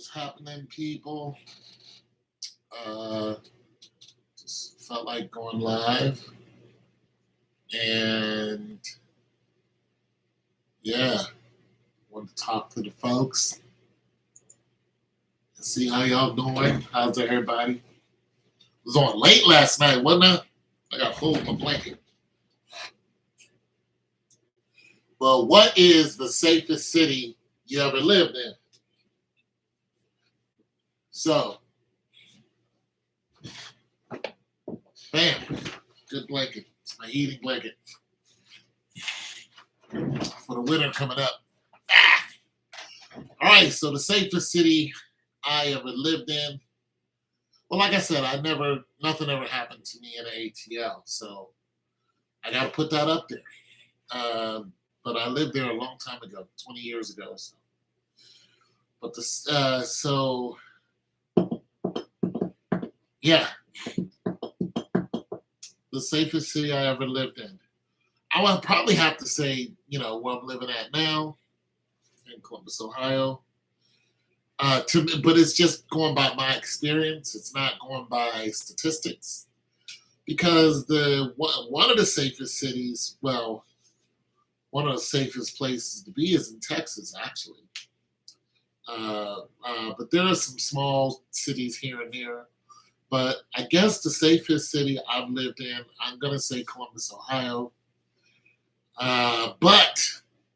What's happening, people? Uh, just felt like going live, and yeah, want to talk to the folks and see how y'all doing. How's everybody? Was on late last night, wasn't I? I got full of a blanket. Well, what is the safest city you ever lived in? So, bam, good blanket. It's my heating blanket for the winter coming up. Ah! All right, so the safest city I ever lived in. Well, like I said, nothing ever happened to me in an ATL, so I got to put that up there. But I lived there a long time ago, 20 years ago. So, but yeah, the safest city I ever lived in. I would probably have to say, where I'm living at now in Columbus, Ohio. But it's just going by my experience. It's not going by statistics, because one of the safest cities, well, one of the safest places to be is in Texas, actually. But there are some small cities here and there. But I guess the safest city I've lived in, I'm going to say Columbus, Ohio. But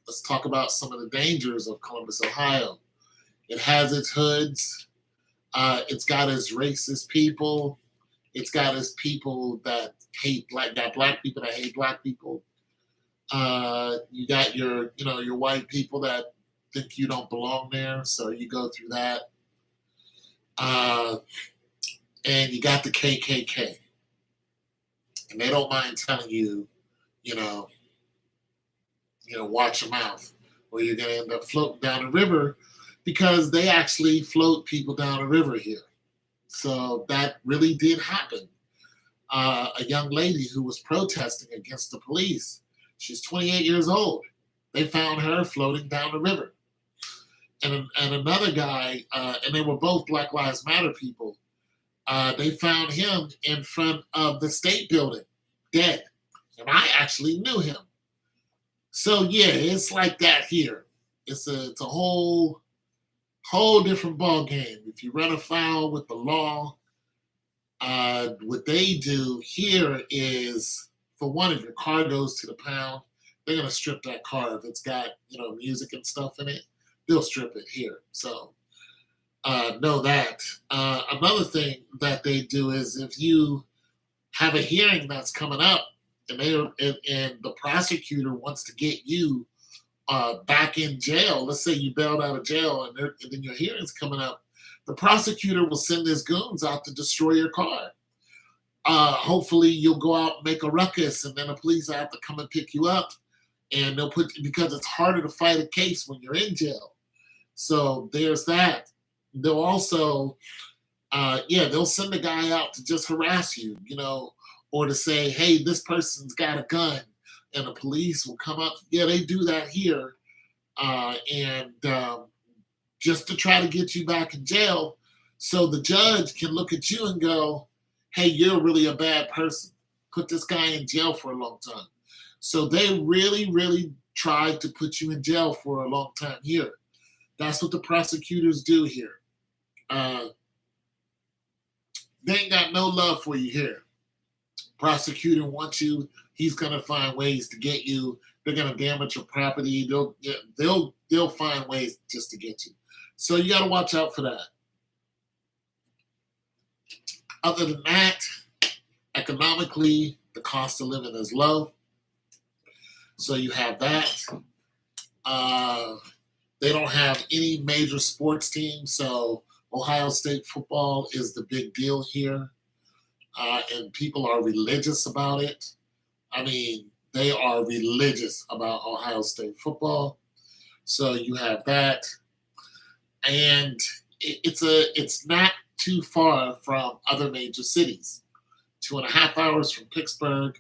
let's talk about some of the dangers of Columbus, Ohio. It has its hoods. It's got its racist people. It's got its people that black people that hate black people. You got your white people that think you don't belong there, so you go through that. And you got the KKK, and they don't mind telling you, watch your mouth, or you're gonna end up floating down the river, because they actually float people down the river here. So that really did happen. A young lady who was protesting against the police. She's 28 years old. They found her floating down the river. And another guy, and they were both Black Lives Matter people, they found him in front of the state building, dead. And I actually knew him. So yeah, it's like that here. It's a whole different ball game. If you run afoul with the law, what they do here is, for one, if your car goes to the pound, they're gonna strip that car. If it's got music and stuff in it, they'll strip it here. So know that. Another thing that they do is, if you have a hearing that's coming up, and the prosecutor wants to get you back in jail. Let's say you bailed out of jail, and then your hearing's coming up. The prosecutor will send his goons out to destroy your car. Hopefully, you'll go out and make a ruckus, and then the police have to come and pick you up. And because it's harder to fight a case when you're in jail. So there's that. They'll also, they'll send a guy out to just harass you, or to say, hey, this person's got a gun, and the police will come up. Yeah, they do that here. And just to try to get you back in jail, so the judge can look at you and go, hey, you're really a bad person. Put this guy in jail for a long time. So they really, really tried to put you in jail for a long time here. That's what the prosecutors do here. They ain't got no love for you here. Prosecutor wants you, he's gonna find ways to get you. They're gonna damage your property. They'll find ways just to get you. So you got to watch out for that. Other than that, economically, the cost of living is low. So you have that. They don't have any major sports teams, so Ohio State football is the big deal here. And people are religious about it. I mean, they are religious about Ohio State football. So you have that. And it's not too far from other major cities. 2.5 hours from Pittsburgh,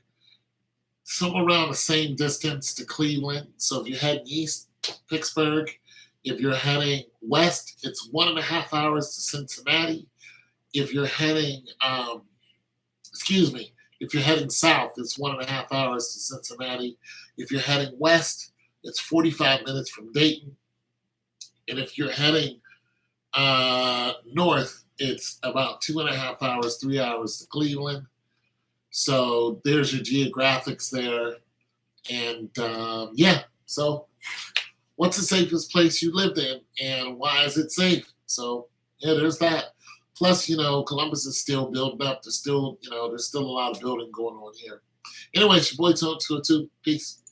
somewhere around the same distance to Cleveland. So if you're heading east, Pittsburgh, If you're heading west, it's 1.5 hours to Cincinnati. If you're heading, excuse me, if you're heading south, it's 1.5 hours to Cincinnati. If you're heading west, it's 45 minutes from Dayton. And if you're heading north, it's about 2.5 hours, 3 hours to Cleveland. So there's your geographics there. And yeah, so what's the safest place you lived in and why is it safe? So yeah, there's that. Plus, Columbus is still building up. There's still a lot of building going on here. Anyway, it's your boy Tone 202. Peace.